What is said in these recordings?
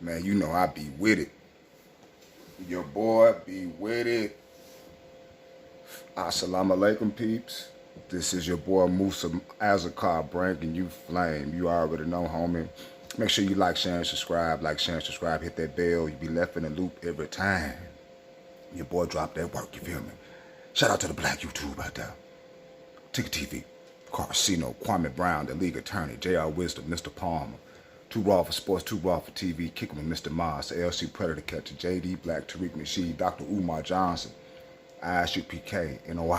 Man, you know I be with it. Your boy be with it. Assalamu alaikum, peeps. This is your boy Musa Azakar bringing you flame. You already know, homie. Make sure you like, share, and subscribe. Like, share, and subscribe. Hit that bell. You be left in the loop every time your boy drop that work. You feel me? Shout out to the black YouTube out there. Ticket TV, Carcino, Kwame Brown, the league attorney, J.R. Wisdom, Mr. Palmer. Too Raw for Sports, Too Raw for TV, Kicking with Mr. Mars, the LC Predator Catcher, JD Black, Tariq Nasheed, Dr. Umar Johnson, ISU PK, NOI.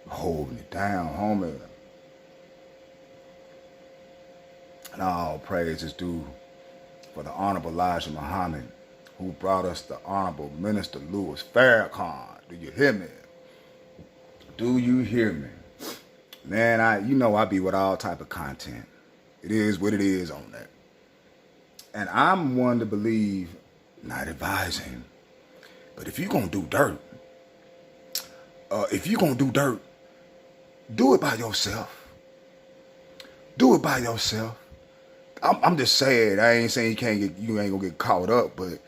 Holding it down, homie. And all praise is due for the Honorable Elijah Muhammad, who brought us the Honorable Minister Louis Farrakhan. Do you hear me? Do you hear me? Man, I be with all type of content. It is what it is on that. And I'm one to believe, not advising, but if you're going to do dirt, do it by yourself. Do it by yourself. I'm just saying, I ain't saying you ain't gonna get caught up, but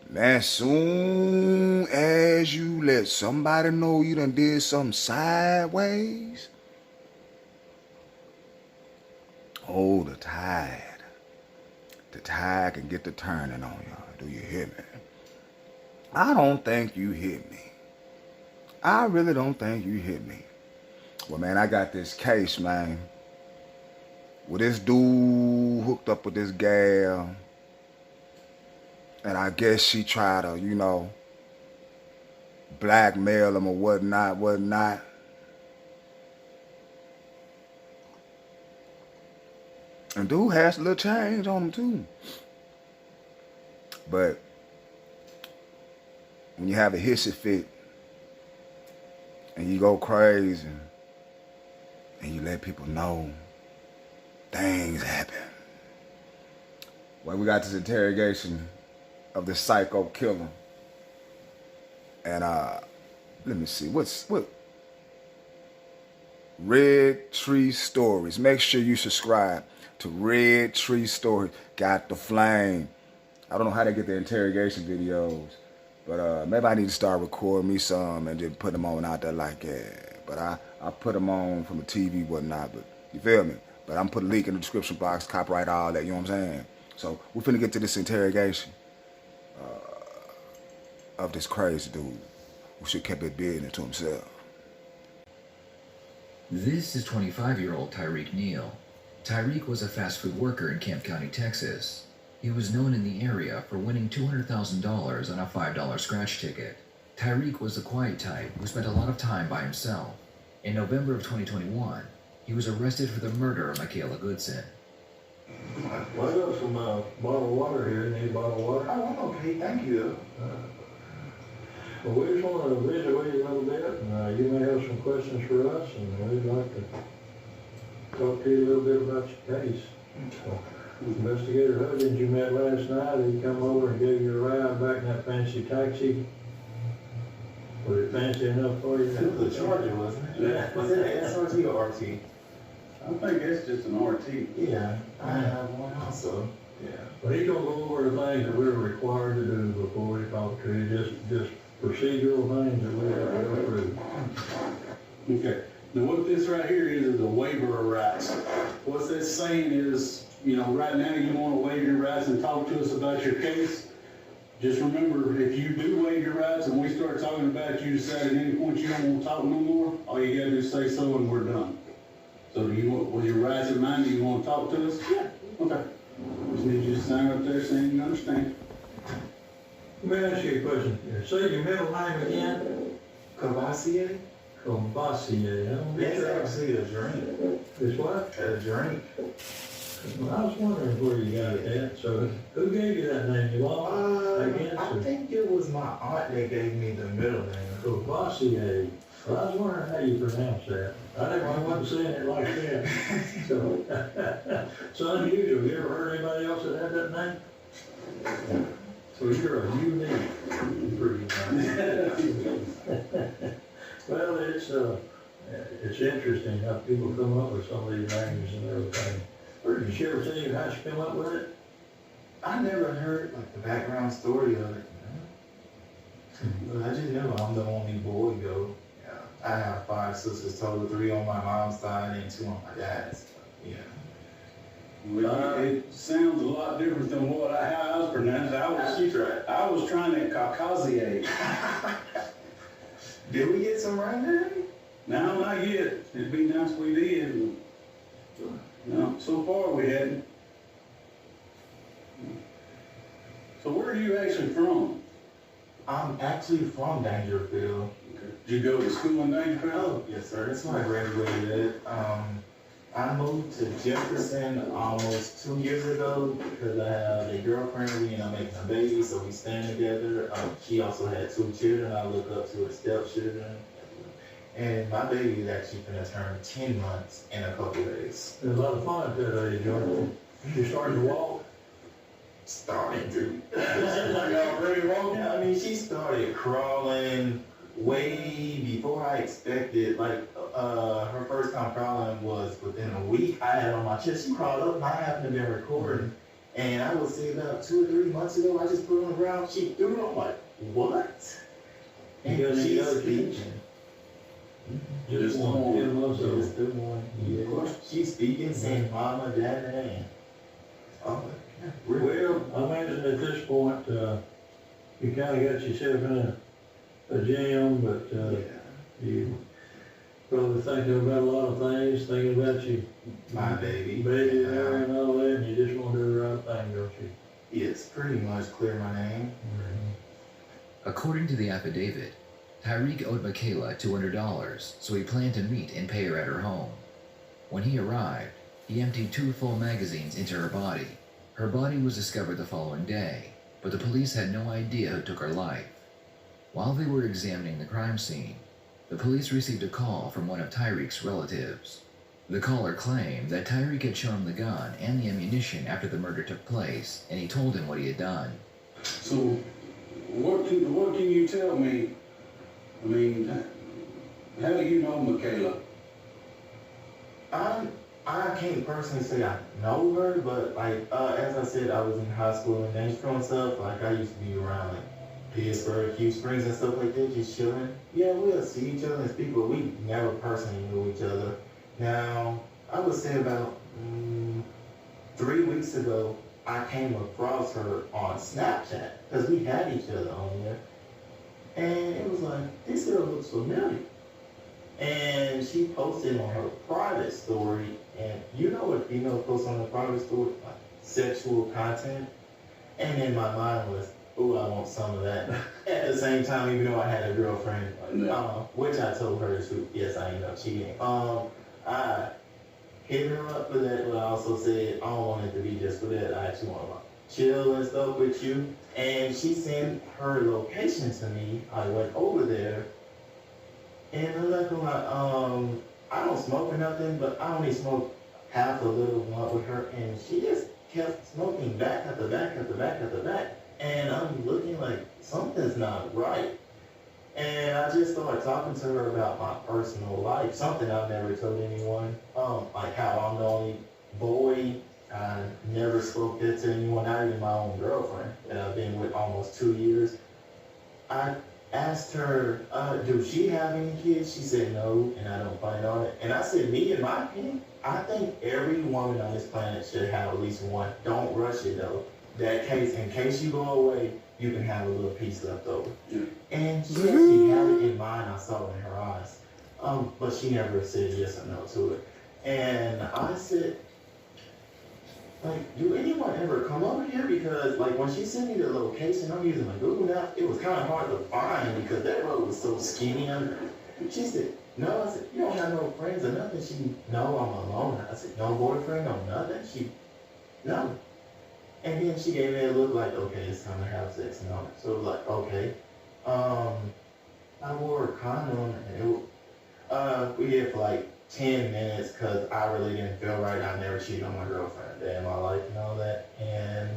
man, soon as you let somebody know you done did something sideways, hold the tide. The tide can get the turning on y'all. Do you hear me? I don't think you hit me. I really don't think you hit me. Well, man, I got this case, man. Well, this dude hooked up with this gal. And I guess she tried to, blackmail him or whatnot. And dude has a little change on him, too. But when you have a hissy fit and you go crazy and you let people know things happen. Well, we got this interrogation of the psycho killer. And let me see, what? Red Tree Stories. Make sure you subscribe to Red Tree Stories. Got the flame. I don't know how they get the interrogation videos, but maybe I need to start recording me some and then put them on out there like that. But I put them on from the TV, whatnot, but you feel me? But I'm put a link in the description box, copyright all that, you know what I'm saying? So we're finna get to this interrogation of this crazy dude who should kept it business to himself. This is 25-year-old Tyreek Neal. Tyreek was a fast food worker in Camp County, Texas. He was known in the area for winning $200,000 on a $5 scratch ticket. Tyreek was the quiet type who spent a lot of time by himself. In November of 2021, he was arrested for the murder of Michaela Goodson. Well, I got some bottled water here. Need bottled water? Oh, I'm okay, thank you. Well, we just want to visit with you a little bit, and you may have some questions for us, and we'd like to talk to you a little bit about your case. So, Investigator Huggins, you met last night. He come over and gave you a ride back in that fancy taxi. Was it fancy enough for you? It was a Charger, wasn't it? Yeah. Was it an SRT or RT? I think it's just an RT. Yeah, I have one also. Yeah. Well, he's gonna go over the things that we're required to do before we talk to you, just procedural things that we have to go through. Okay. Now what this right here is a waiver of rights. What this saying is, right now you want to waive your rights and talk to us about your case. Just remember, if you do waive your rights and we start talking about you decide at any point you don't want to talk no more, all you gotta do is say so and we're done. So do you want, with your rights in mind, do you want to talk to us? Yeah. Okay. Just need you to sign up there saying you understand. Let me ask you a question. Say your middle name again. Cavassier? Combassier. I don't get That's that. actually a drink. It's what? A drink. Well, I was wondering where you got it at. So who gave you that name? You all? I think it was my aunt that gave me the middle name. Combassier. Well, I was wondering how you pronounce that. I wasn't saying it like that. So, it's unusual. You ever heard anybody else that had that name? So you're a unique breed. Well, it's interesting how people come up with some of these names and everything. Did she ever tell you how she came up with it? I never heard like the background story of it. But I just know I'm the only boy though. Yeah. I have 5 sisters total, 3 on my mom's side and 2 on my dad's. Yeah. Well, it sounds a lot different than how I was pronounced. I was trying to Caucasiate. Did we get some right now? No, not yet. It'd be nice if we did. No, so far we hadn't. So where are you actually from? I'm actually from Dangerfield. Okay. Did you go to school in Dangerfield? Oh, yes, sir. That's where I graduated at. I moved to Jefferson almost 2 years ago because I have a girlfriend. We ended up making a baby, so we stand together. She also had 2 children. I look up to her stepchildren. And my baby is actually going to turn 10 months in a couple days. There's a lot of fun at that age, aren't you? You starting to walk? Starting to. Like already walking? I mean, she started crawling way before I expected. Like, her first time crawling was within a week. I had her on my chest. She crawled up and I happened to be recording. And I would say about 2 or 3 months ago, I just put her on the ground. She threw it. I'm like, what? And You got any she's other kids? speaking. Just one. 10 months old. Just the one. Yeah. She's speaking, saying mama, dada, and oh, Well, I imagine at this point, you kind of got yourself in a jam, but you probably thinking about a lot of things, thinking about you, my baby. baby there and all that, and you just want to do the right thing, don't you? Yes, pretty much clear my name. According to the affidavit, Tyreek owed Michaela $200, so he planned to meet and pay her at her home. When he arrived, he emptied 2 full magazines into her body. Her body was discovered the following day, but the police had no idea who took her life. While they were examining the crime scene, the police received a call from one of Tyreek's relatives. The caller claimed that Tyreek had shown him the gun and the ammunition after the murder took place, and he told him what he had done. So what can you tell me? I mean, how do you know Michaela? I can't personally say I know her, but like as I said, I was in high school in Nashville and stuff. Like I used to be around like Pittsburgh, Hugh Springs and stuff like that, just chilling. Yeah, we'll see each other and speak, but we never personally knew each other. Now, I would say about 3 weeks ago, I came across her on Snapchat because we had each other on there. And it was like, this girl looks familiar. And she posted on her private story, and you know what female posts on her private story? Like sexual content. And in my mind was, ooh, I want some of that. At the same time, even though I had a girlfriend, which I told her the truth, yes, I ended up cheating. I hit her up for that, but I also said, I don't want it to be just for that. I actually want to chill and stuff with you. And she sent her location to me. I went over there. And I'm like, I don't smoke or nothing, but I only smoked half a little blunt with her. And she just kept smoking back after back after back after back. And I'm looking like, something's not right. And I just started talking to her about my personal life, something I've never told anyone. Like how I'm the only boy. I never spoke that to anyone, not even my own girlfriend that I've been with almost 2 years. I asked her, do she have any kids? She said no, and I don't plan on it. And I said, me, in my opinion, I think every woman on this planet should have at least one. Don't rush it though. That case, in case you go away, you can have a little piece left over. Yeah. And she actually had it in mind, I saw it in her eyes. But she never said yes or no to it. And I said, like, do anyone ever come over here? Because, like, when she sent me the location, I'm using my Google now, it was kind of hard to find because that road was so skinny under. She said, no. I said, you don't have no friends or nothing. She, no, I'm alone. I said, no boyfriend, no nothing. She, no. And then she gave me a look like, okay, it's time to have sex and all that. So it was like, okay. I wore a condom and we did for like 10 minutes because I really didn't feel right. I never cheated on my girlfriend a day in my life and all that. And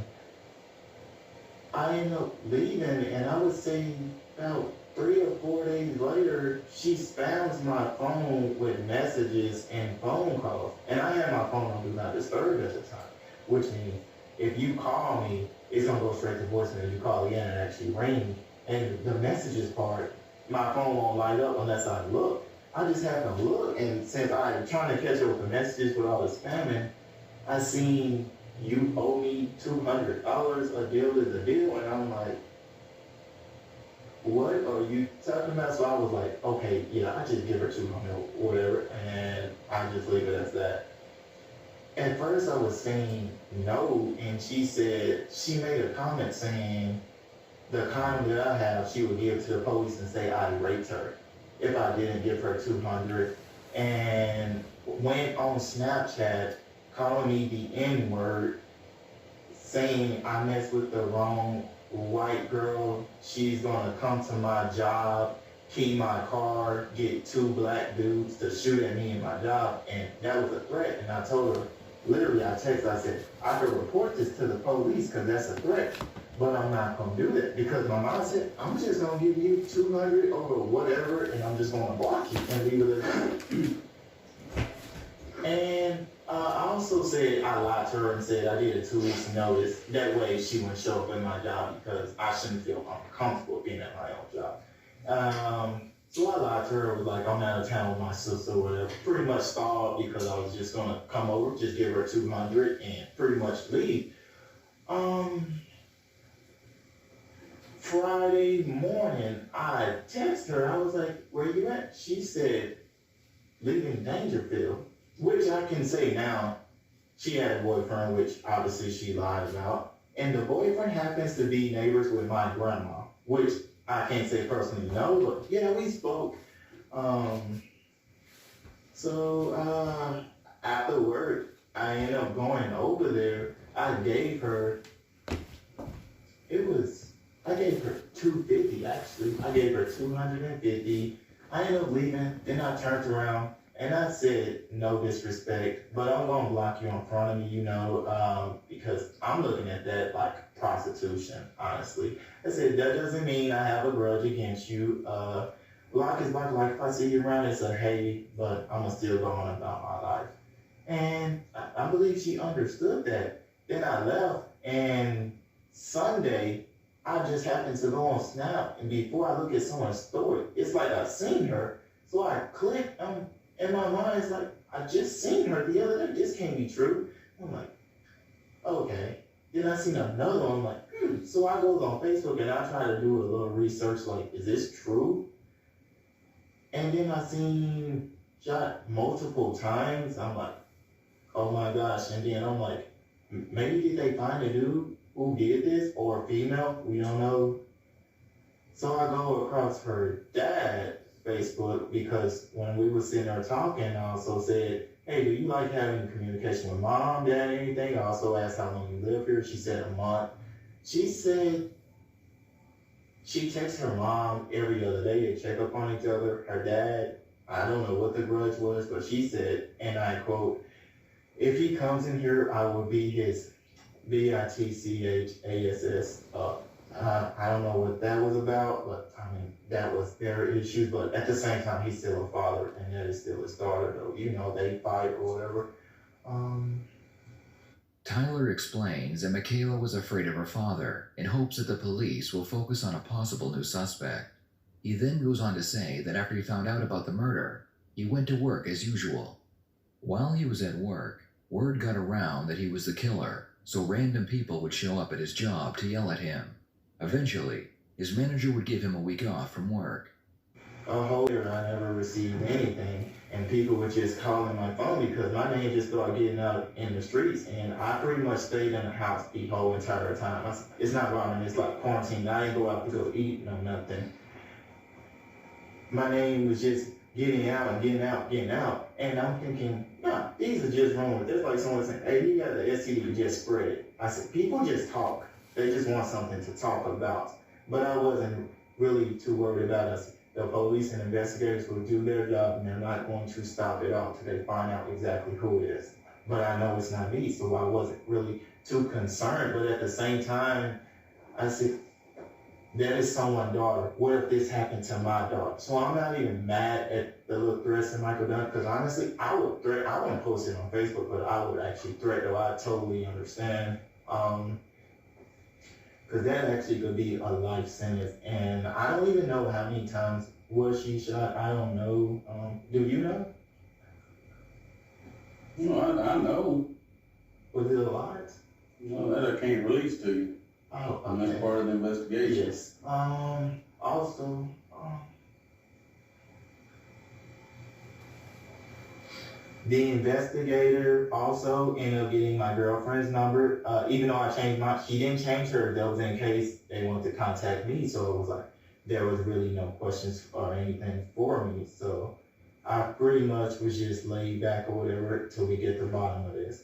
I ended up leaving, and I would say about 3 or 4 days later, she spams my phone with messages and phone calls. And I had my phone on Do Not Disturb at the time, which means if you call me, it's gonna go straight to voicemail. You call again and actually ring. And the messages part, my phone won't light up unless I look. I just happened to look, and since I'm trying to catch up with the messages with all the spamming, I seen you owe me $200. A deal is a deal, and I'm like, what are you talking about? So I was like, okay, yeah, I just give her 200 or whatever, and I just leave it as that. At first I was saying no, and she made a comment saying the condom that I have, she would give to the police and say I raped her if I didn't give her 200, and went on Snapchat calling me the N-word, saying I messed with the wrong white girl, she's gonna come to my job, key my car, get 2 black dudes to shoot at me in my job, and that was a threat. And I told her, literally I texted, I said, I could report this to the police because that's a threat, but I'm not gonna do that because my mom said, I'm just gonna give you 200 or whatever, and I'm just gonna block you and leave it at that. And I also said I lied to her and said I did a 2 weeks notice. That way she wouldn't show up in my job because I shouldn't feel uncomfortable being at my own job. So I lied to her, was like, I'm out of town with my sister or whatever. Pretty much stalled because I was just gonna come over, just give her 200 and pretty much leave. Friday morning, I texted her, I was like, where you at? She said, leaving Dangerfield. Which I can say now, she had a boyfriend, which obviously she lied about. And the boyfriend happens to be neighbors with my grandma, which I can't say personally no, but yeah, we spoke. So after work, I ended up going over there. I gave her $250 actually. I gave her $250. I ended up leaving, then I turned around. And I said, no disrespect, but I'm gonna block you in front of me, because I'm looking at that like prostitution, honestly. I said, that doesn't mean I have a grudge against you. Block is block, like if I see you around, it's a hey, but I'm gonna still go on about my life. And I believe she understood that. Then I left, and Sunday, I just happened to go on Snap, and before I look at someone's story, it's like I've seen her. So I clicked, in my mind, it's like, I just seen her the other day. This can't be true. I'm like, okay. Then I seen another one. I'm like, So I goes on Facebook and I try to do a little research, like, is this true? And then I seen shot multiple times. I'm like, oh my gosh. And then I'm like, maybe did they find a dude who did this or a female? We don't know. So I go across her dad Facebook because when we were sitting there talking, I also said, hey, do you like having communication with mom, dad, anything? I also asked how long you live here. She said a month. She said she texts her mom every other day to check up on each other. Her dad, I don't know what the grudge was, but she said, and I quote, if he comes in here, I will be his bitchass. I don't know what that was about, but I mean, that was their issue. But at the same time, he's still a father, and that is still his daughter, though. They fight or whatever. Tyler explains that Michaela was afraid of her father in hopes that the police will focus on a possible new suspect. He then goes on to say that after he found out about the murder, he went to work as usual. While he was at work, word got around that he was the killer, so random people would show up at his job to yell at him. Eventually, his manager would give him a week off from work. A whole year I never received anything, and people would just call in my phone because my name just started getting out in the streets, and I pretty much stayed in the house the whole entire time. It's not bothering me, it's like quarantine. I ain't go out to go eat, no nothing. My name was just getting out, and I'm thinking, nah, these are just rumors. It's like someone saying, hey, you got the STD, just spread it. I said, people just talk. They just want something to talk about. But I wasn't really too worried about us. The police and investigators will do their job, and they're not going to stop it all until they find out exactly who it is. But I know it's not me, so I wasn't really too concerned. But at the same time, I said, that is someone's daughter. What if this happened to my daughter? So I'm not even mad at the little threats that Michael done, because honestly, I would threat. I wouldn't post it on Facebook, but I would actually threat, though I totally understand. Because that actually could be a life sentence. And I don't even know how many times was she shot. I don't know. Do you know? No, I know. Was it a lot? No, that I can't release to you. Oh, And okay. that's part of the investigation. Yes. Also, the investigator also ended up getting my girlfriend's number. Even though I changed she didn't change hers. That was in case they wanted to contact me. So it was like, there was really no questions or anything for me. So I pretty much was just laid back or whatever till we get to the bottom of this.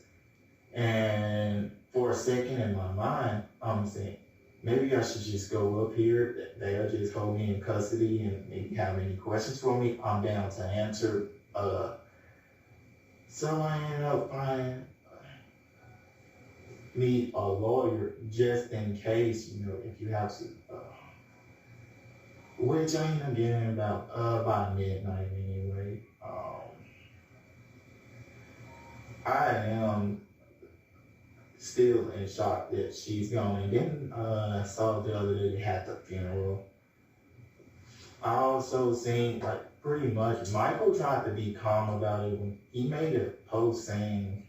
And for a second in my mind, I'm saying, maybe I should just go up here. They'll just hold me in custody and maybe have any questions for me. I'm down to answer. So I ended up finding me a lawyer just in case, if you have to. Which I ended up getting about midnight anyway. I am still in shock that she's gone. And then I saw the other day they had the funeral. I also seen, like, pretty much Michael tried to be calm about it when he made a post saying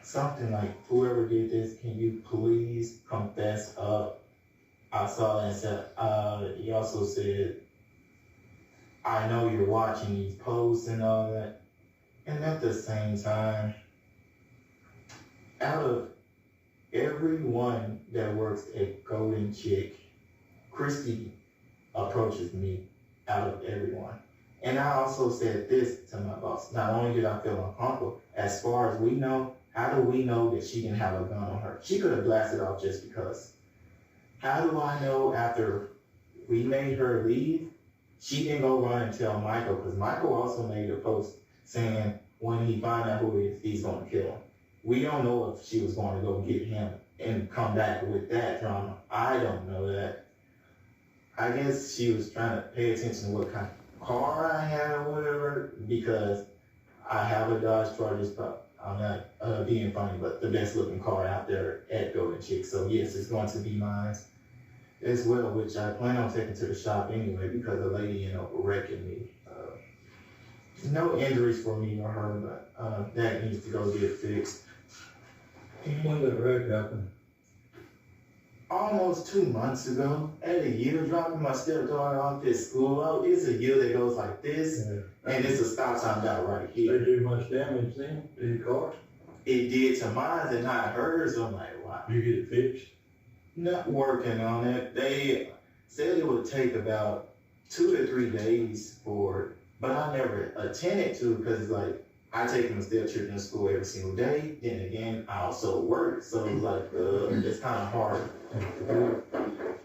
something like, whoever did this, can you please confess up? I saw that and said, he also said, I know you're watching these posts and all that. And at the same time, out of everyone that works at Golden Chick, Christy approaches me out of everyone. And I also said this to my boss. Not only did I feel uncomfortable, as far as we know, how do we know that she didn't have a gun on her? She could have blasted off just because. How do I know after we made her leave, she didn't go run and tell Michael? Because Michael also made a post saying when he find out who he is, he's going to kill him. We don't know if she was going to go get him and come back with that drama. I don't know that. I guess she was trying to pay attention to what kind of car I had or whatever, because I have a Dodge Charger, but I'm not being funny, but the best looking car out there at Golden Chick. So yes, it's going to be mine as well, which I plan on taking to the shop anyway, because the lady ended up wrecking me. No injuries for me or her, but that needs to go get fixed. When did the wreck happen? Almost 2 months ago, at a year, dropping my stepdaughter off at school. Oh, it's a year that goes like this, and it's a stop sign dot right They here. do much damage then to your car? It did to mine and not hers. I'm like, wow. You get it fixed? Not working on it. They said it would take about 2 to 3 days for it, but I never attended to it because, like, I take them step children to school every single day. Then again, I also work, so it's like it's kind of hard.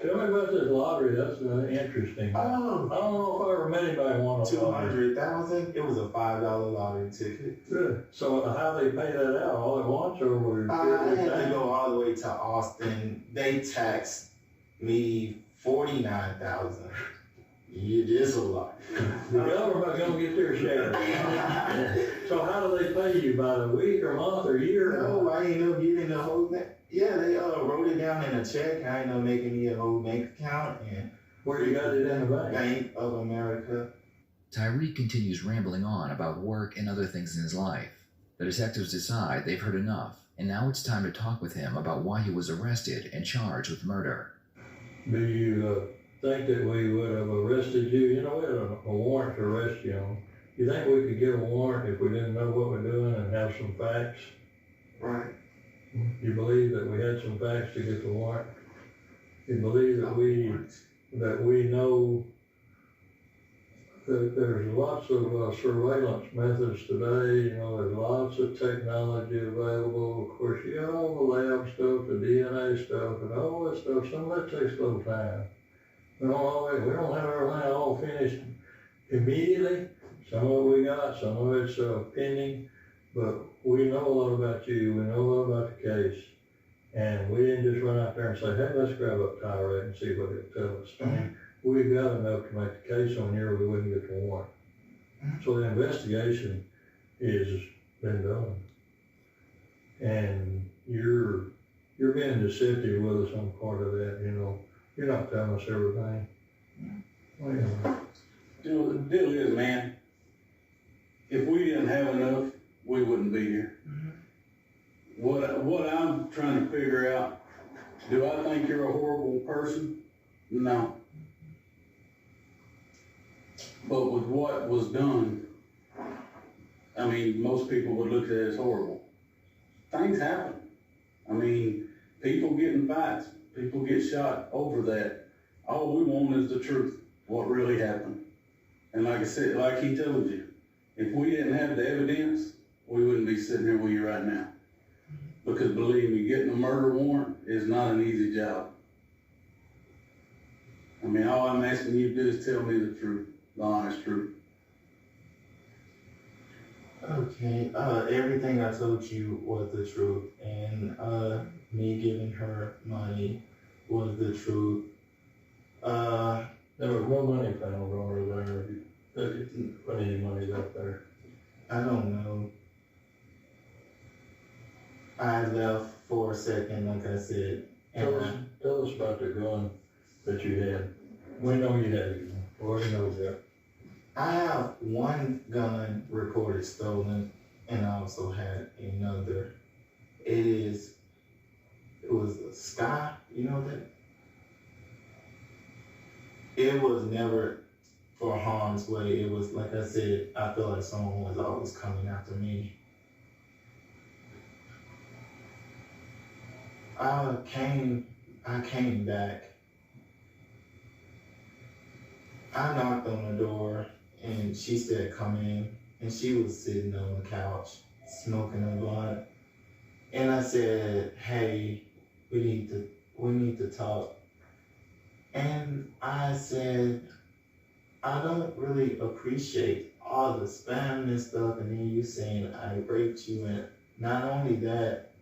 Tell me about this lottery. That's interesting. I don't know if I ever met anybody who won a lottery. $200,000. It was a $5 lottery ticket. Good. So how they pay that out? All at once, or were you? I had to go all the way to Austin. They taxed me $49,000. It is a lot. The government gonna get their share. So how do they pay you? By the week or month or year? No, I ain't no getting the whole thing. Yeah, they wrote it down in a check. I ain't no making me a whole bank account and Where you got it in the bank? Bank of America. Tyreek continues rambling on about work and other things in his life. The detectives decide they've heard enough, and now it's time to talk with him about why he was arrested and charged with murder. Do you think that we would have arrested you? You know, we had a warrant to arrest you on. You think we could give a warrant if we didn't know what we're doing and have some facts? Right. You believe that we had some facts to get the warrant? You believe that we know that there's lots of surveillance methods today. You know, there's lots of technology available. Of course, you got all the lab stuff, the DNA stuff, and all that stuff. Some of that takes a little time. We don't have everything all finished immediately. Some of it we got, some of it's pending, but we know a lot about you. We know a lot about the case. And we didn't just run out there and say, hey, let's grab up Tyrek and see what it'll tell us. Mm-hmm. We've got enough to make the case on here, we wouldn't get the warrant. So the investigation has been done. And your you're being deceptive with us on part of that, you know. You're not telling us everything. Well, The deal is, man, if we didn't have enough, we wouldn't be here. What I'm trying to figure out, do I think you're a horrible person? No. But with what was done, I mean, most people would look at it as horrible. Things happen. I mean, people get in fights, people get shot over that. All we want is the truth, what really happened. And like I said, like he told you, if we didn't have the evidence, we wouldn't be sitting here with you right now. Because believe me, getting a murder warrant is not an easy job. I mean, all I'm asking you to do is tell me the truth, the honest truth. Okay, everything I told you was the truth, and me giving her money was the truth. there was no money found on her there. There's plenty of money up there. I don't know. I left for a second, like I said, and Tell us about the gun that you had. We know you had it. We already know that. I have one gun reported stolen, and I also had another. It was a Sky, you know that? It was never for harm's way. It was, like I said, I feel like someone was always coming after me. I came back. I knocked on the door and she said, come in. And she was sitting on the couch smoking a blunt. And I said, hey, we need to talk. And I said, I don't really appreciate all the spam and stuff, and then you saying I raped you, and not only that,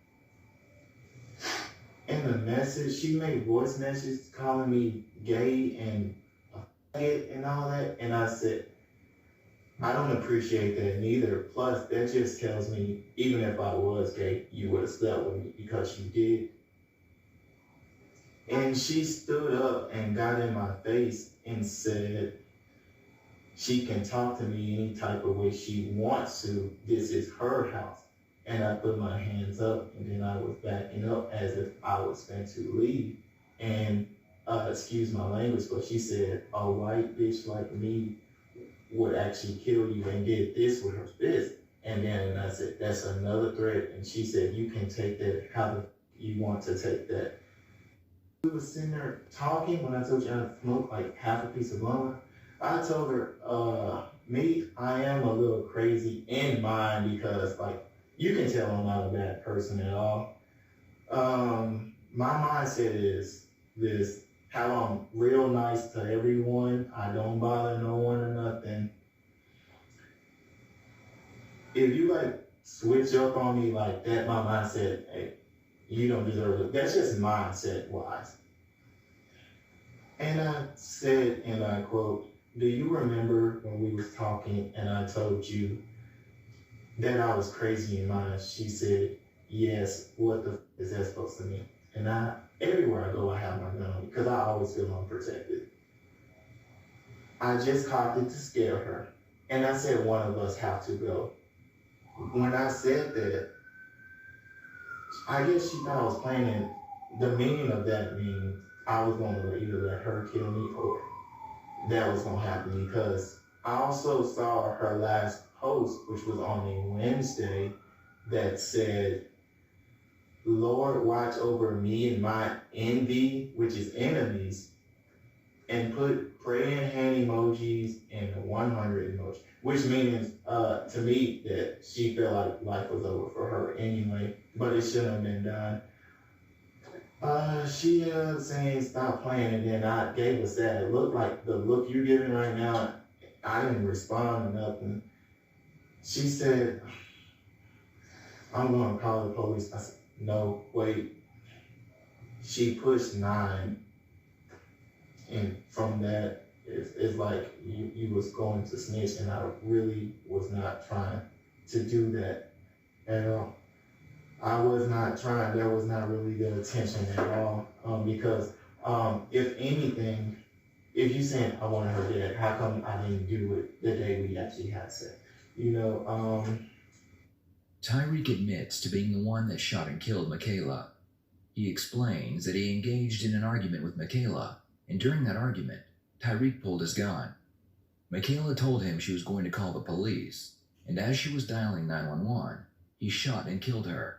in the message, she made voice messages calling me gay and a faggot and all that, and I said, I don't appreciate that neither. Plus, that just tells me, even if I was gay, you would have slept with me because you did. And she stood up and got in my face and said, she can talk to me any type of way she wants to. This is her house. And I put my hands up, and then I was backing up as if I was going to leave. And, excuse my language, but she said, a white bitch like me would actually kill you, and did this with her fist. And then I said, that's another threat. And she said, you can take that how you want to take that. We were sitting there talking when I told you I smoked like half a piece of blunt. I told her, I am a little crazy in mind because, like, you can tell I'm not a bad person at all. My mindset is this, how I'm real nice to everyone. I don't bother no one or nothing. If you, like, switch up on me like that, my mindset, hey, you don't deserve it. That's just mindset-wise. And I said, and I quote, do you remember when we was talking and I told you that I was crazy in mind? She said, yes, what the is that supposed to mean? And everywhere I go, I have my gun because I always feel unprotected. I just cocked it to scare her. And I said, one of us have to go. When I said that, I guess she thought I was playing it. The meaning of that means I was going to either let her kill me or that was going to happen, because I also saw her last post, which was on a Wednesday, that said, Lord, watch over me and my envy, which is enemies, and put praying hand emojis and a 100 emoji, which means to me that she felt like life was over for her anyway, but it shouldn't have been done. She saying stop playing, and then I gave a sad look, like the look you're giving right now. I didn't respond to nothing. She said, I'm going to call the police. I said, no, wait. She pushed 9. And from that, it's like you was going to snitch, and I really was not trying to do that at all. I was not trying, there was not really the intention at all. Because if anything, if you saying I wanted her dead, how come I didn't do it the day we actually had sex? You know, Tyreek admits to being the one that shot and killed Michaela. He explains that he engaged in an argument with Michaela, and during that argument, Tyreek pulled his gun. Michaela told him she was going to call the police, and as she was dialing 911, he shot and killed her.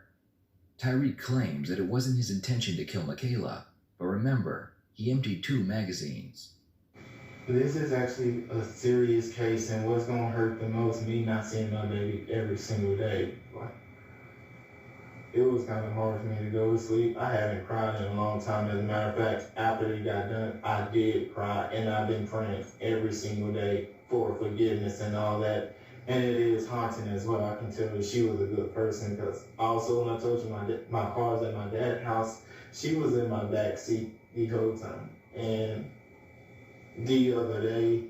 Tyreek claims that it wasn't his intention to kill Michaela, but remember, he emptied 2 magazines. this is actually a serious case, and what's gonna hurt the most, me not seeing my baby every single day. Like, it was kind of hard for me to go to sleep. I haven't cried in a long time. As a matter of fact, after he got done, I did cry, and I've been praying every single day for forgiveness and all that. And it is haunting as well. I can tell that she was a good person, because also when I told you my car's at my dad's house, she was in my back seat the whole time. And the other day,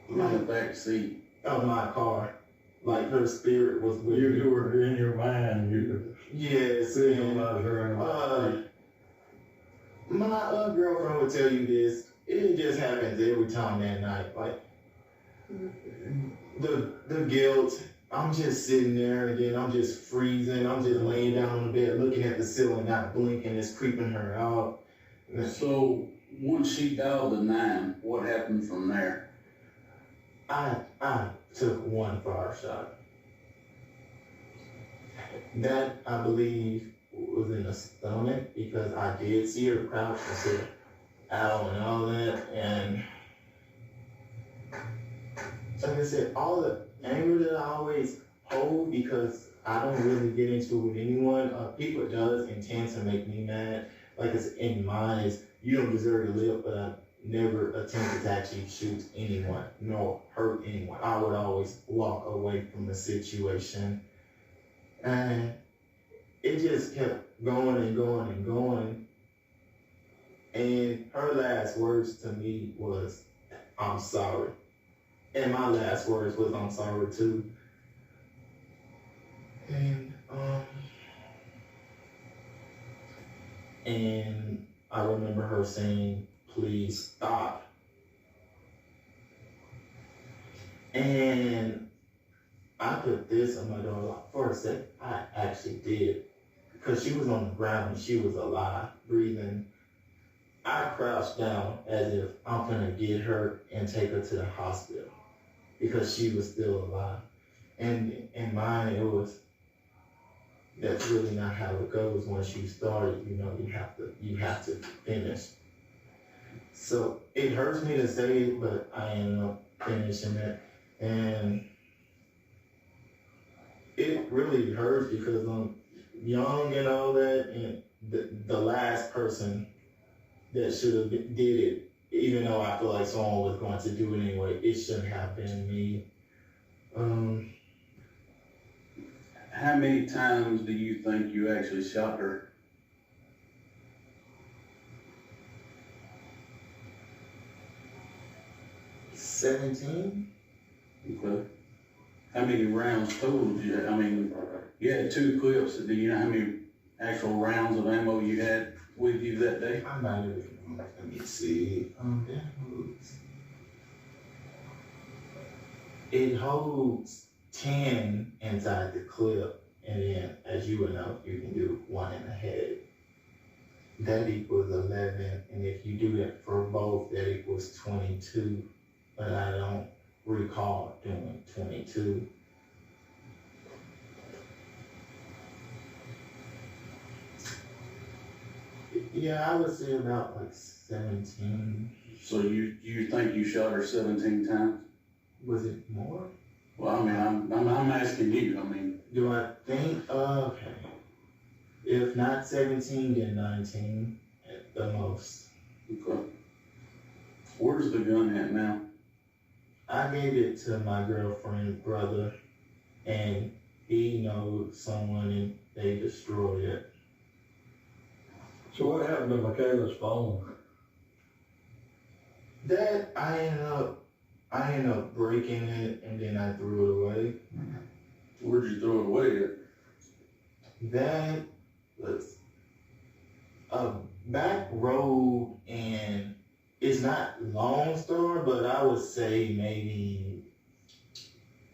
In the back seat. of my car, like her spirit was with me. You were in your mind, you could Yes, visualize her in the my girlfriend would tell you this. It just happens every time that night. Like the guilt. I'm just sitting there, and then I'm just freezing. I'm just laying down on the bed, looking at the ceiling, not blinking. It's creeping her out. So once she dialed the 9, what happened from there? I took one fire shot. That, I believe, was in the stomach, because I did see her crouch and said, ow, and all that. And like I said, all the anger that I always hold, because I don't really get into it with anyone, people does intend to make me mad. Like it's in mine is, you don't deserve to live, but I never attempted to actually shoot anyone, nor hurt anyone. I would always walk away from the situation. And it just kept going and going and going. And her last words to me was, I'm sorry. And my last words was, I'm sorry too. And I remember her saying, please stop. And I put this on my daughter for a sec. I actually did. Because she was on the ground and she was alive, breathing. I crouched down as if I'm gonna get her and take her to the hospital, because she was still alive. And in mine, it was, that's really not how it goes. Once you start, you know, you have to finish. So it hurts me to say it, but I ended up finishing it. And it really hurts because I'm young and all that, and the last person that should have did it, even though I feel like someone was going to do it anyway, it shouldn't have been me. How many times do you think you actually shot her? $17? Okay. How many rounds total did you have? I mean, you had 2 clips. Do you know how many actual rounds of ammo you had with you that day? I'm not even, let me see. It holds 10 inside the clip, and then, as you would know, you can do 1 in the head. That equals 11, and if you do that for both, that equals 22. But I don't recall doing 22. Yeah, I would say about like 17. So you think you shot her 17 times? Was it more? Well, I mean, I'm asking you. I mean, Do I think? Okay. If not 17, then 19 at the most. okay. Where's the gun at now? I gave it to my girlfriend's brother, and he knows someone, and they destroyed it. So what happened to Michaela's phone? That I ended up breaking it, and then I threw it away. Where'd you throw it away at? That was a back road, and it's not Lone Star, but I would say maybe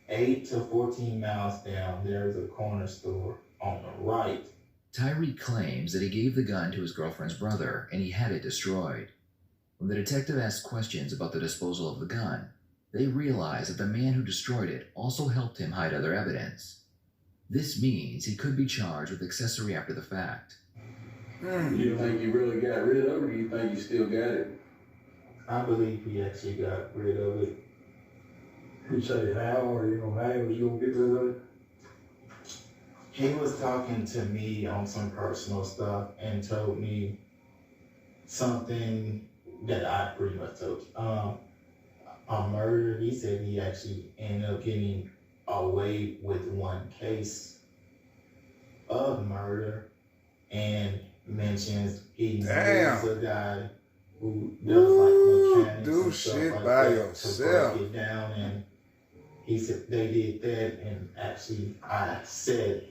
8 to 14 miles down, there's a corner store on the right. Tyreek claims that he gave the gun to his girlfriend's brother and he had it destroyed. When the detective asked questions about the disposal of the gun, they realized that the man who destroyed it also helped him hide other evidence. This means he could be charged with accessory after the fact. Do you think you really got rid of it, or do you think you still got it? I believe he actually got rid of it. You say how, or how he was gonna get rid of it? He was talking to me on some personal stuff and told me something that I pretty much told you. A murder, he said he actually ended up getting away with one case of murder, and mentions he knows a guy who does like mechanics do and stuff shit like by that yourself. to break it down, and he said they did that, and actually I said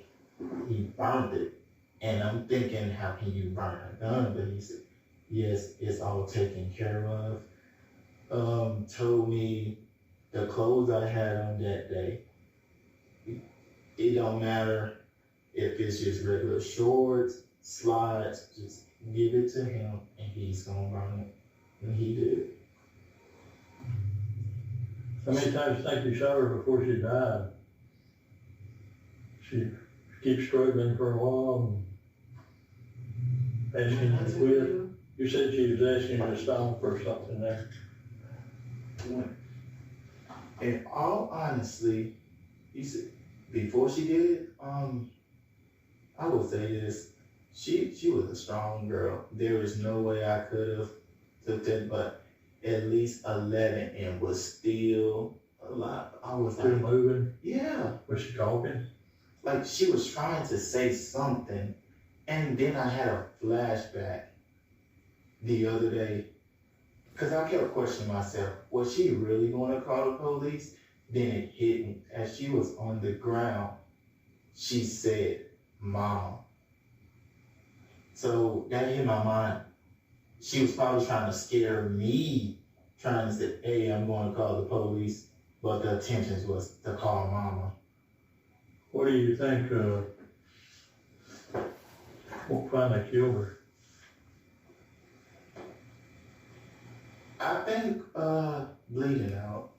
he burned it, and I'm thinking, how can you burn a gun? But he said, yes, it's all taken care of. Told me the clothes I had on that day, it don't matter if it's just regular shorts, slides, just give it to him and he's gonna burn it. And he did. How many times do you think you shot her before she died? She keeps struggling for a while and asking you to quit. You said she was asking you to stop for something there. In all honesty, he said, before she did it, I would say this, she was a strong girl. There is no way I could have took that, but at least 11 and was still alive. I was Still like, moving? yeah. Was she talking? Like she was trying to say something, and then I had a flashback the other day, because I kept questioning myself, was she really going to call the police? Then it hit me. As she was on the ground, she said, Mom. So that hit my mind. She was probably trying to scare me, trying to say, hey, I'm going to call the police. But the intention was to call Mama. What do you think, what finally killed her? I think bleeding out.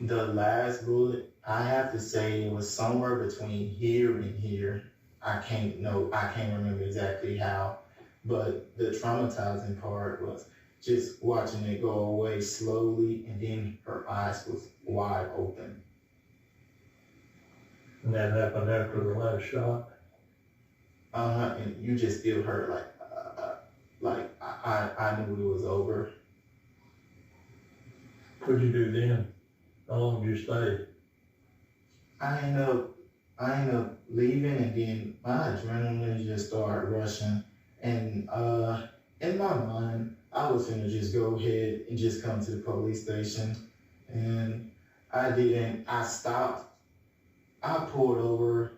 The last bullet, I have to say it was somewhere between here and here. I can't remember exactly how, but the traumatizing part was just watching it go away slowly, and then her eyes was wide open. And that happened after the last shot? And you just feel her I knew it was over. What'd you do then? How long did you stay? I ended up leaving, and then my adrenaline just started rushing. And in my mind, I was gonna just go ahead and just come to the police station. And I didn't. I stopped. I pulled over,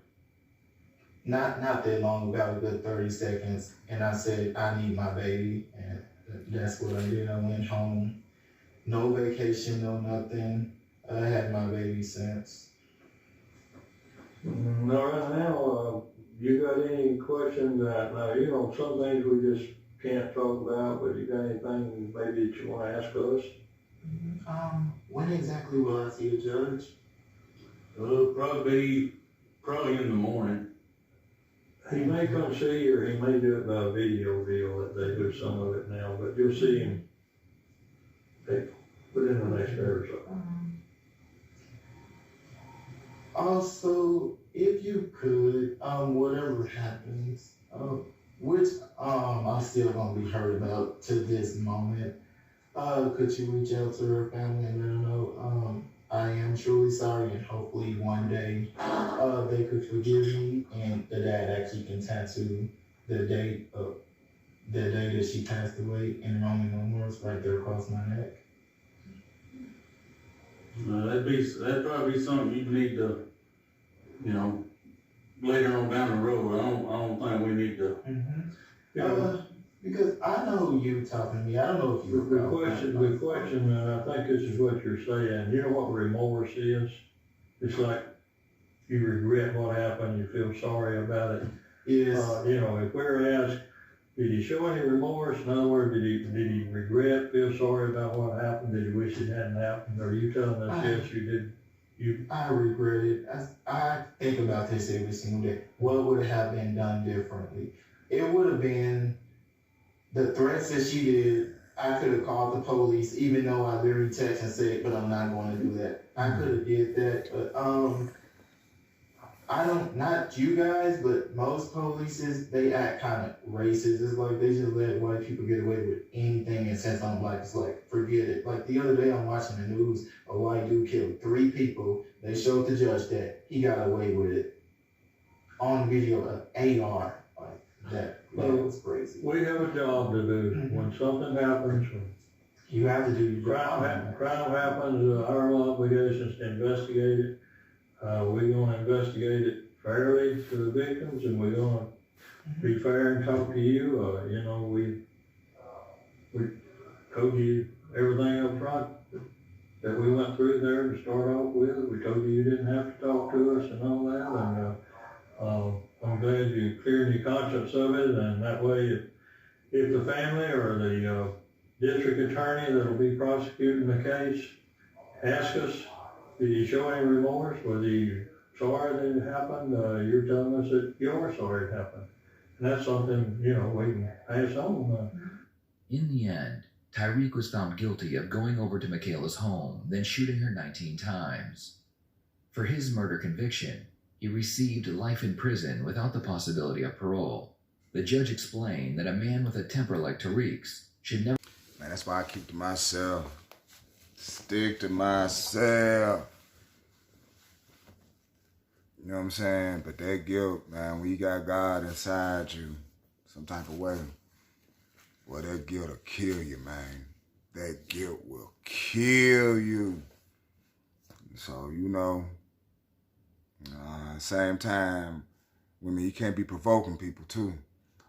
not that long, about a good 30 seconds, and I said, I need my baby. And that's what I did. I went home. No vacation, no nothing. I had my baby since. All right, now, you got any questions that, now, some things we just can't talk about, but you got anything maybe that you want to ask us? When exactly will I see the judge? Probably in the morning. He may come see you, or he may do it by a video deal, that they do some of it now, but you'll see him within the next day or so. Also, if you could, whatever happens, which I'm still gonna be hurt about to this moment, could you reach out to her family and let them know I am truly sorry, and hopefully one day they could forgive me, and the dad actually can tattoo the date that she passed away in Roman numerals right there across my neck. That'd probably be something you'd need to, later on down the road. I don't think we need to. Because I know you talking to me. I don't know if you. The question, and I think this is what you're saying. You know what remorse is? It's like you regret what happened. You feel sorry about it. Yes. You know, if we were asked, did he show any remorse? In other words, did he regret, feel sorry about what happened? Did he wish it hadn't happened? Or are you telling us yes, you did? I regret it. I think about this every single day. What would have been done differently? It would have been the threats that she did. I could have called the police, even though I literally texted and said, but I'm not going to do that. I could have did that, but I don't, not you guys, but most polices, they act kind of racist. It's like they just let white people get away with anything, and since I'm black, it's like, forget it. Like the other day I'm watching the news, a white dude killed 3 people. They showed the judge that he got away with it on video of AR. Like that was crazy. We have a job to do. When something happens, You have to do your job. crime happens, our obligation is to investigate it. We're going to investigate it fairly to the victims, and we're going to be fair and talk to you. You know, we told you everything up front that we went through there to start off with. We told you didn't have to talk to us and all that, and I'm glad you cleared your conscience of it, and that way if the family or the district attorney that'll be prosecuting the case ask us, did you show any remorse? Was he sorry that it happened? You're telling us that you're sorry it happened. And that's something, you know, we can pass on. In the end, Tyreek was found guilty of going over to Michaela's home, then shooting her 19 times. For his murder conviction, he received life in prison without the possibility of parole. The judge explained that a man with a temper like Tyreek's should never... Man, that's why I keep to myself. Stick to myself. You know what I'm saying? But that guilt, man, when you got God inside you, some type of way, well, that guilt will kill you, man. That guilt will kill you. So, you know, same time, women, you can't be provoking people, too.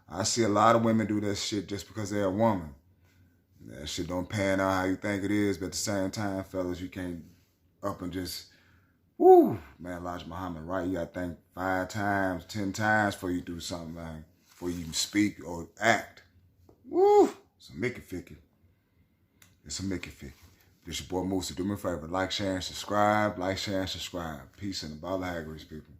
I see a lot of women do that shit just because they're a woman. That shit don't pan out how you think it is, but at the same time, fellas, you can't up and just, woo, man, Elijah Muhammad, right? You gotta think 5 times, 10 times before you do something, man, before you even speak or act. Woo, it's a Mickey Ficky. It's a Mickey Ficky. This your boy Moose. Do me a favor, like, share, and subscribe. Like, share, and subscribe. Peace and the Bala Haggerty's, people.